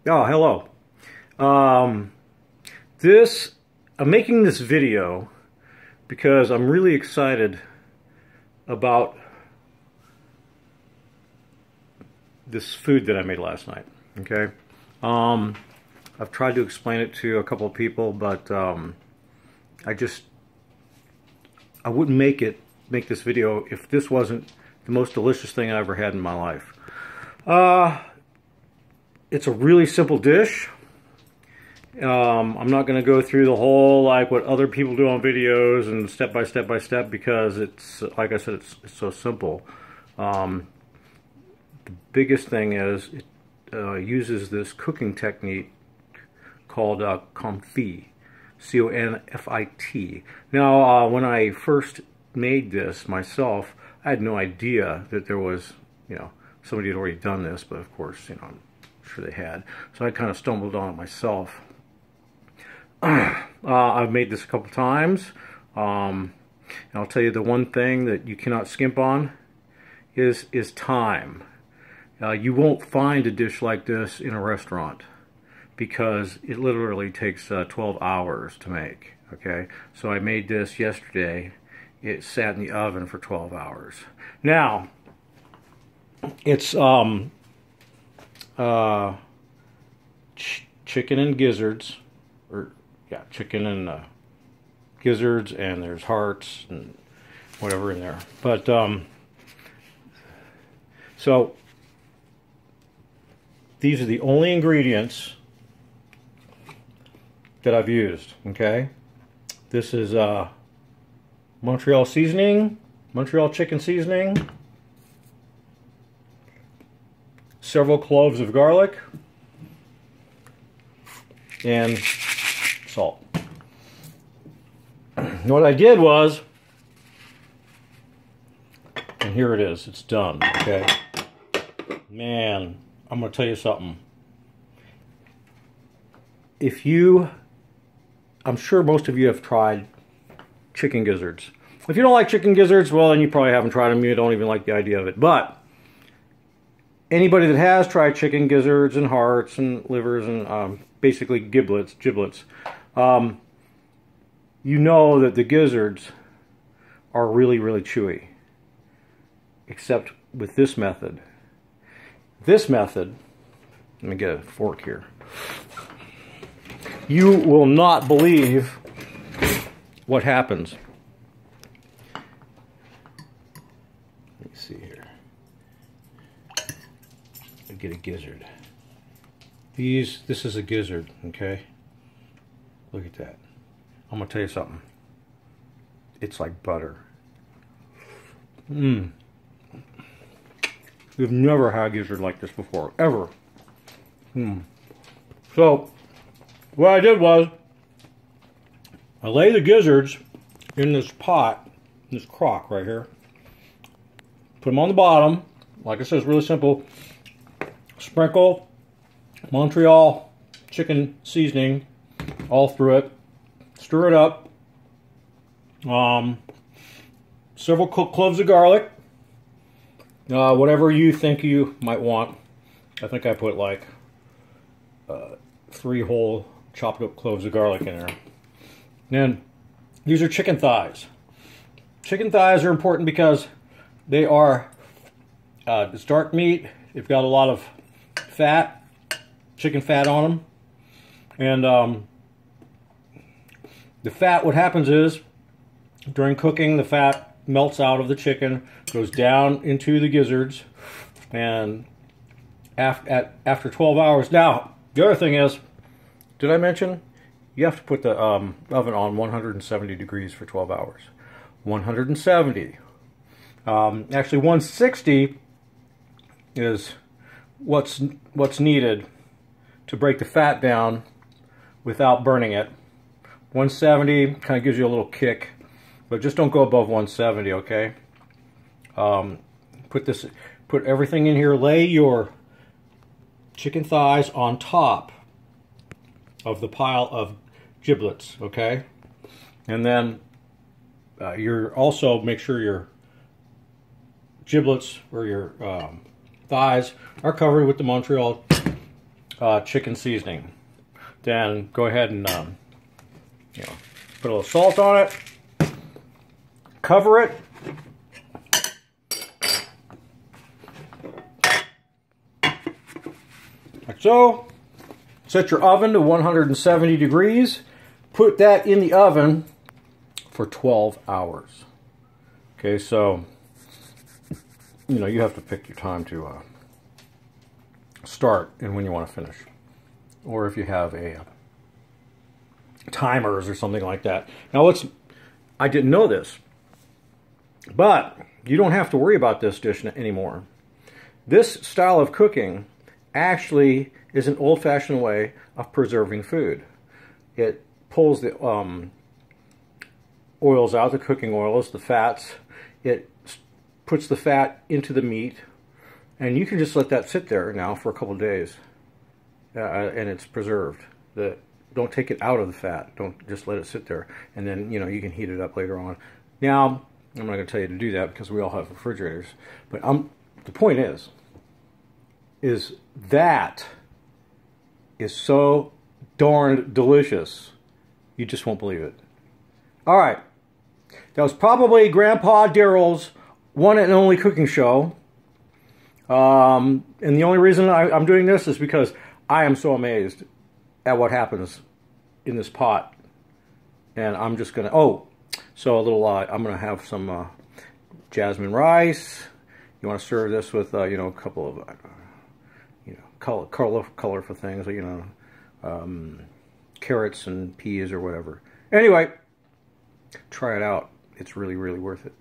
Oh, hello. I'm making this video because I'm really excited about this food that I made last night. Okay. I've tried to explain it to a couple of people, but I wouldn't make this video if this wasn't the most delicious thing I ever had in my life. It's a really simple dish. I'm not going to go through the whole, like what other people do on videos and step by step because it's, like I said, it's so simple. The biggest thing is it uses this cooking technique called confit, C-O-N-F-I-T. Now, when I first made this myself, I had no idea that there was, somebody had already done this, but of course, I'm sure they had. So I kind of stumbled on it myself. I've made this a couple times. And I'll tell you the one thing that you cannot skimp on is time. You won't find a dish like this in a restaurant because it literally takes 12 hours to make. Okay, so I made this yesterday. It sat in the oven for 12 hours. Now, it's chicken and gizzards, chicken and gizzards, and there's hearts and whatever in there. But so these are the only ingredients that I've used. Okay, this is Montreal seasoning, Montreal chicken seasoning, several cloves of garlic, and salt. And what I did was, and here it is, it's done, okay? Man, I'm going to tell you something. I'm sure most of you have tried chicken gizzards. If you don't like chicken gizzards, well, then you probably haven't tried them. You don't even like the idea of it. But anybody that has tried chicken gizzards and hearts and livers and basically giblets, you know that the gizzards are really, really chewy. Except with this method. This method, let me get a fork here. You will not believe what happens. Let me see here. I'll get a gizzard. This is a gizzard, okay? Look at that. I'm gonna tell you something. It's like butter. We've never had a gizzard like this before, ever. So, what I did was, I lay the gizzards in this pot, this crock right here. Put them on the bottom. Like I said, it's really simple. Sprinkle Montreal chicken seasoning all through it. Stir it up. Several cloves of garlic. Whatever you think you might want. I think I put like 3 whole chopped up cloves of garlic in there. Then these are chicken thighs. Chicken thighs are important because they are it's dark meat. They've got a lot of fat, chicken fat on them, and the fat, what happens is, during cooking, the fat melts out of the chicken, goes down into the gizzards, and after 12 hours. Now, the other thing is, did I mention, you have to put the oven on 170 degrees for 12 hours. 170. Actually, 160 is what's needed to break the fat down without burning it. 170 kind of gives you a little kick, but just don't go above 170, okay? Put everything in here. Lay your chicken thighs on top of the pile of giblets, okay? And then make sure your giblets or your thighs are covered with the Montreal chicken seasoning. Then go ahead and put a little salt on it. Cover it. Like so. Set your oven to 170 degrees. Put that in the oven for 12 hours. Okay, so, you have to pick your time to start and when you want to finish. Or if you have a timers or something like that. Now, I didn't know this, but you don't have to worry about this dish anymore. This style of cooking actually is an old-fashioned way of preserving food. It pulls the oils out, the cooking oils, the fats. It puts the fat into the meat, and you can just let that sit there now for a couple of days, and it's preserved. Don't take it out of the fat. Don't just let it sit there, and then you can heat it up later on. Now, I'm not going to tell you to do that because we all have refrigerators, but the point is that is so darn delicious, you just won't believe it. All right, that was probably Grandpa Daryl's one and only cooking show. And the only reason I'm doing this is because I am so amazed at what happens in this pot. And I'm just going to, so I'm going to have some jasmine rice. You want to serve this with, a couple of, colorful things, carrots and peas or whatever. Anyway, try it out. It's really, really worth it.